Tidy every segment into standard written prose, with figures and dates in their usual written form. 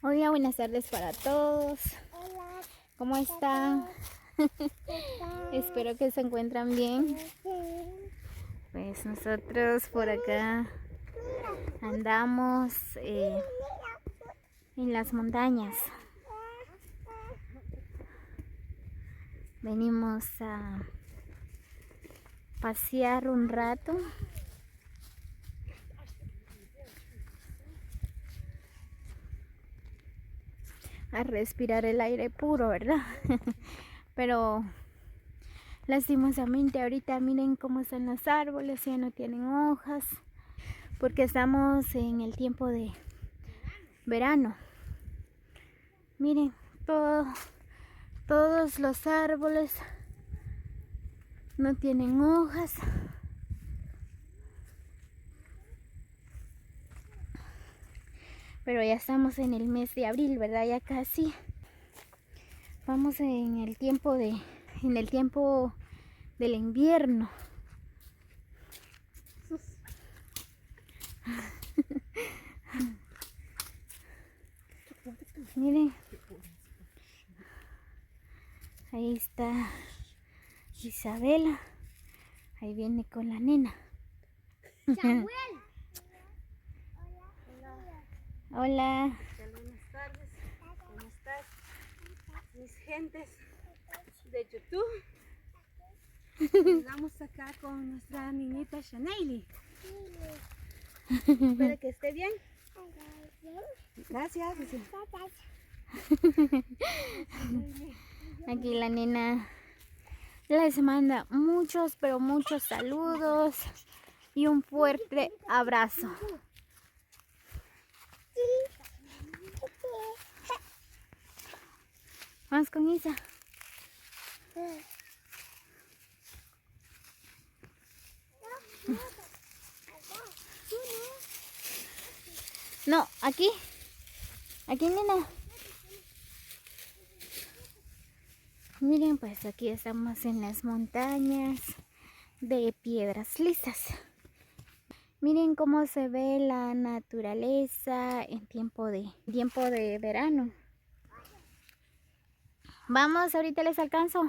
Hola, buenas tardes para todos. Hola. ¿Cómo están? Espero que se encuentran bien. Pues nosotros por acá andamos en las montañas. Venimos a pasear un rato. A respirar el aire puro, ¿verdad? Pero lastimosamente ahorita miren cómo están los árboles, ya no tienen hojas, porque estamos en el tiempo de verano. Miren, todos los árboles no tienen hojas. Pero ya estamos en el mes de abril, ¿verdad? Ya casi. Vamos en el tiempo del invierno. Miren. Ahí está Isabela. Ahí viene con la nena. Samuel. Hola. Buenas tardes, ¿cómo estás? Mis gentes de YouTube. Estamos acá con nuestra niñita Shanaili. Espero que esté bien. Gracias. Aquí la nena les manda muchos, pero muchos saludos y un fuerte abrazo. Vamos con Isa. No, aquí, nena. Miren, pues aquí estamos en las montañas de piedras lisas. Miren cómo se ve la naturaleza en tiempo de verano. Vamos, ahorita les alcanzo.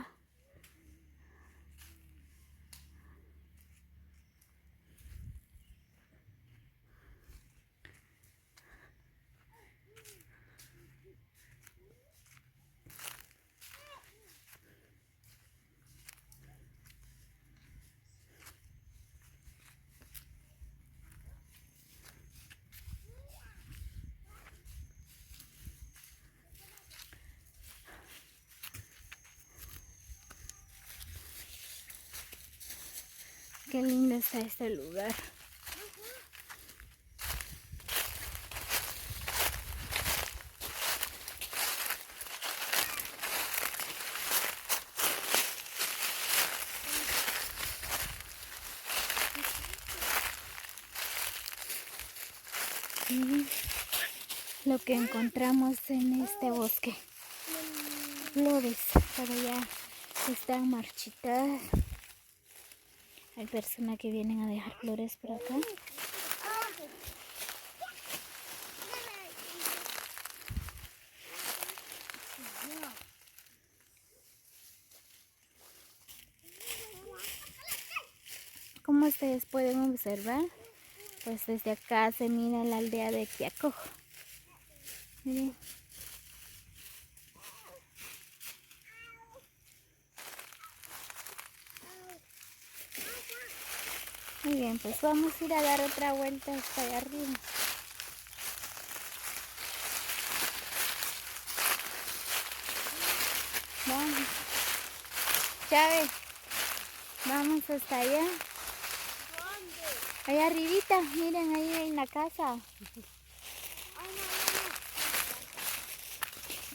Qué lindo está este lugar. Miren lo que encontramos en este bosque. Flores, pero ya están marchitadas. Hay personas que vienen a dejar flores por acá. Como ustedes pueden observar, pues desde acá se mira la aldea de Quiacojo. Miren. Muy bien, pues vamos a ir a dar otra vuelta hasta allá arriba. Vamos. Chávez, vamos hasta allá. Allá arribita, miren ahí en la casa.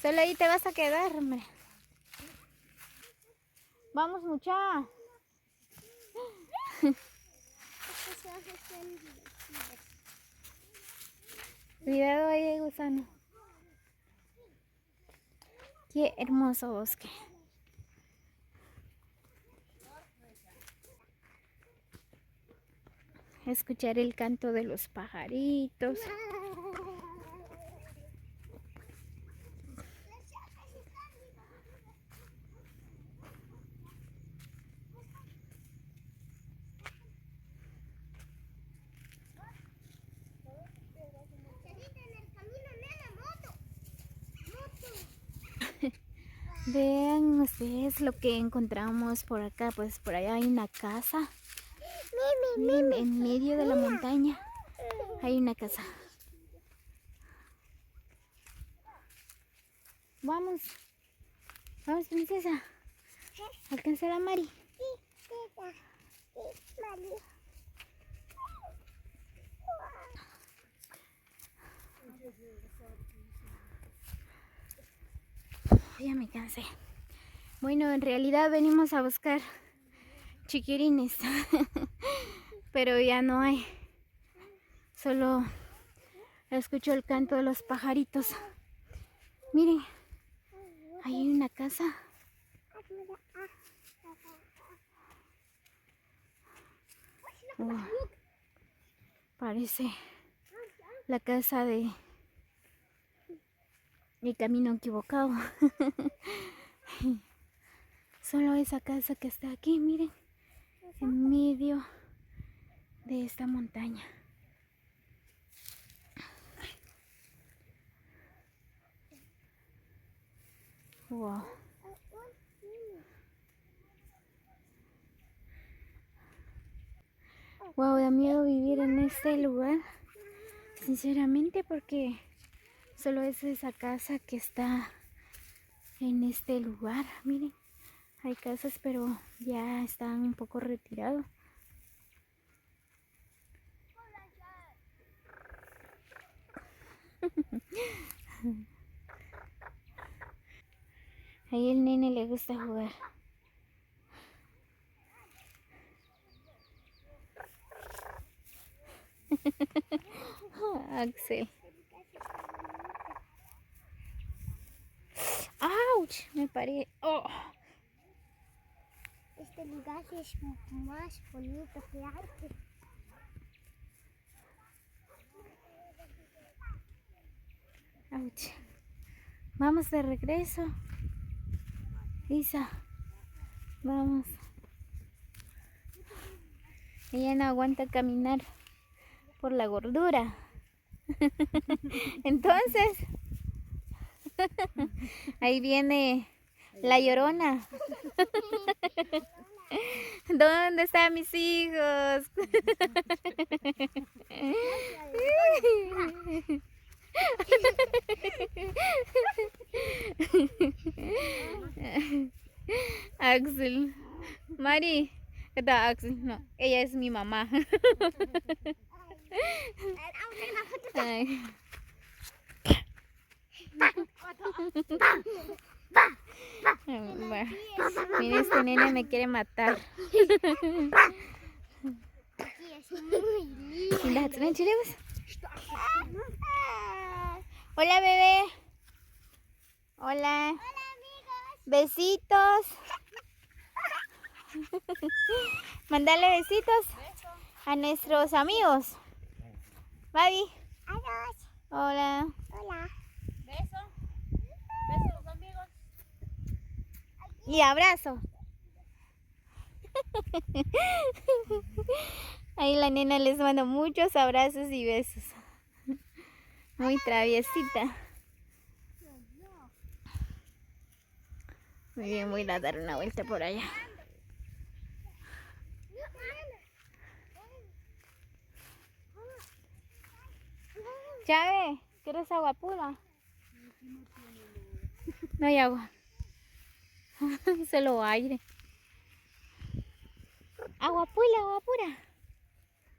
Solo ahí te vas a quedar, hombre. Vamos, mucha. Cuidado ahí, gusano. Qué hermoso bosque. escuchar el canto de los pajaritos. Vean ustedes lo que encontramos por acá. Pues por allá hay una casa. Miren, en medio de la montaña hay una casa. Vamos. Vamos, princesa. ¿Alcanzará a Mari? Ya me cansé. Bueno, en realidad venimos a buscar chiquirines, pero ya no hay. Solo escucho el canto de los pajaritos. Miren, ahí hay una casa. Oh, parece la casa de el camino equivocado. Solo esa casa que está aquí, miren, en medio de esta montaña. Wow. Wow, da miedo vivir en este lugar, sinceramente, porque solo es esa casa que está en este lugar. Miren, hay casas, pero ya están un poco retirados. Ahí el nene le gusta jugar. Axel. ¡Auch! Me paré. Oh. Este lugar es más bonito que antes. Ouch. Vamos de regreso. Isa, vamos. Ella no aguanta caminar por la gordura. Entonces, ahí viene la Llorona. ¿Dónde están mis hijos? Axel. Mari. Esta Axel. No, ella es mi mamá. Ay. Mira, este nene me quiere matar. Aquí es muy lindo. Hola, bebé. Hola. Hola, amigos. Besitos. Mandale besitos a nuestros amigos. Babi. Adiós. Hola. Hola. Beso. Beso a los amigos. Y abrazo. Ahí la nena les manda muchos abrazos y besos. Muy traviesita. Muy bien, voy a dar una vuelta por allá. Chávez, ¿quieres agua pura? No hay agua. Solo aire. Agua pura, agua pura.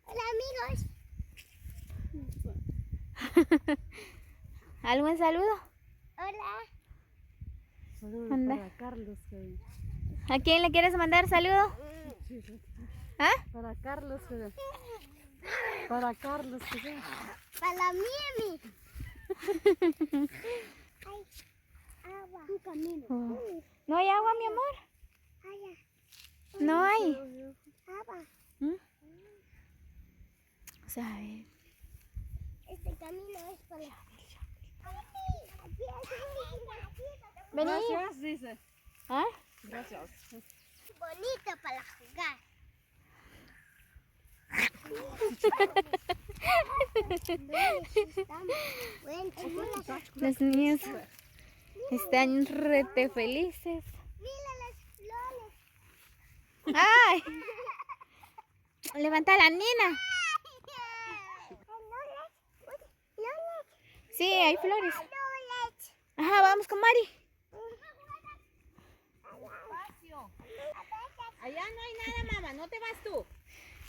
Hola, amigos. ¿Algún saludo? Hola. Saludos Anda. para Carlos. ¿A quién le quieres mandar saludo? ¿Ah? Para Carlos. Para Carlos. Para Mimi. Ay, agua. Tu camino. Oh. ¿No hay agua, mi amor? Allá. No hay. Agua. ¿Mm? Vamos a ver. Este camino es para... Vení. Gracias, dice. ¿Ah? Gracias. Bonito para jugar. Los niños están rete felices. Mira las flores. ¡Ay! Levanta a la nena. Sí, hay flores. Ajá, vamos con Mari. Allá no hay nada, mamá. No te vas tú.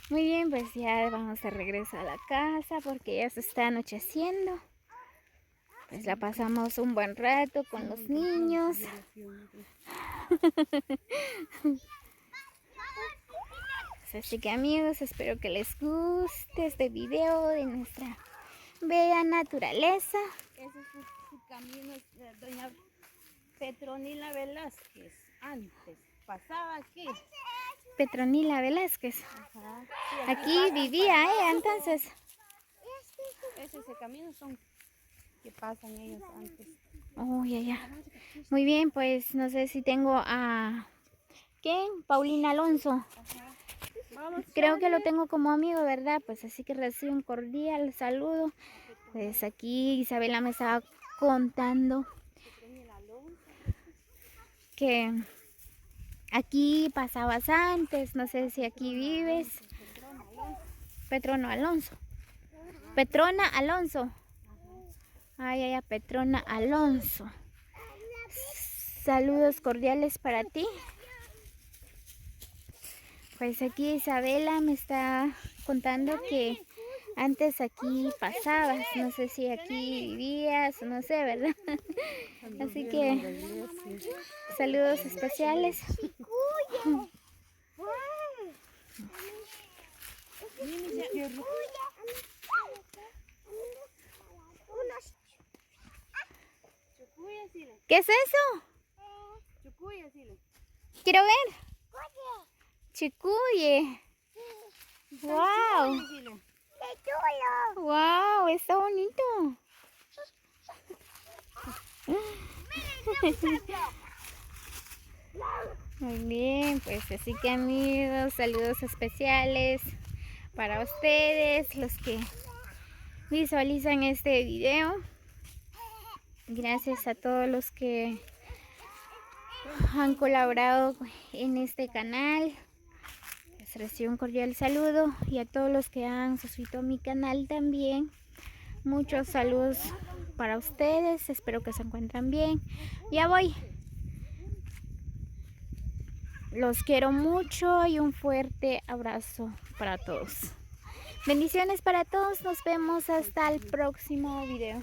Muy bien, pues ya vamos de regreso a la casa porque ya se está anocheciendo. Pues la pasamos un buen rato con los niños. Así que amigos, espero que les guste este video de nuestra bella naturaleza. Ese es su camino, doña Petronila Velázquez. Antes pasaba aquí. Petronila Velázquez. Ajá. Aquí vivía ella entonces. Ese camino son que pasan ellos antes. Oh, ya. Muy bien, pues no sé si tengo a... ¿Quién? Paulina Alonso. Vamos. Creo que lo tengo como amigo, ¿verdad? Pues así que recibo un cordial saludo. Pues aquí Isabela me estaba contando que aquí pasabas antes, no sé si aquí vives. Petrona Alonso. Petrona Alonso. Ay, Petrona Alonso. Saludos cordiales para ti. Pues aquí Isabela me está contando que antes aquí pasabas, no sé si aquí vivías, no sé, ¿verdad? Así que saludos especiales. ¿Qué es eso? Quiero ver. Chicuye. Wow. Wow, está bonito. Muy bien, pues así que amigos, saludos especiales para ustedes, los que visualizan este video. Gracias a todos los que han colaborado en este canal. Les recibo un cordial saludo y a todos los que han suscrito a mi canal también. Muchos saludos para ustedes, espero que se encuentren bien. Ya voy. Los quiero mucho y un fuerte abrazo para todos. Bendiciones para todos, nos vemos hasta el próximo video.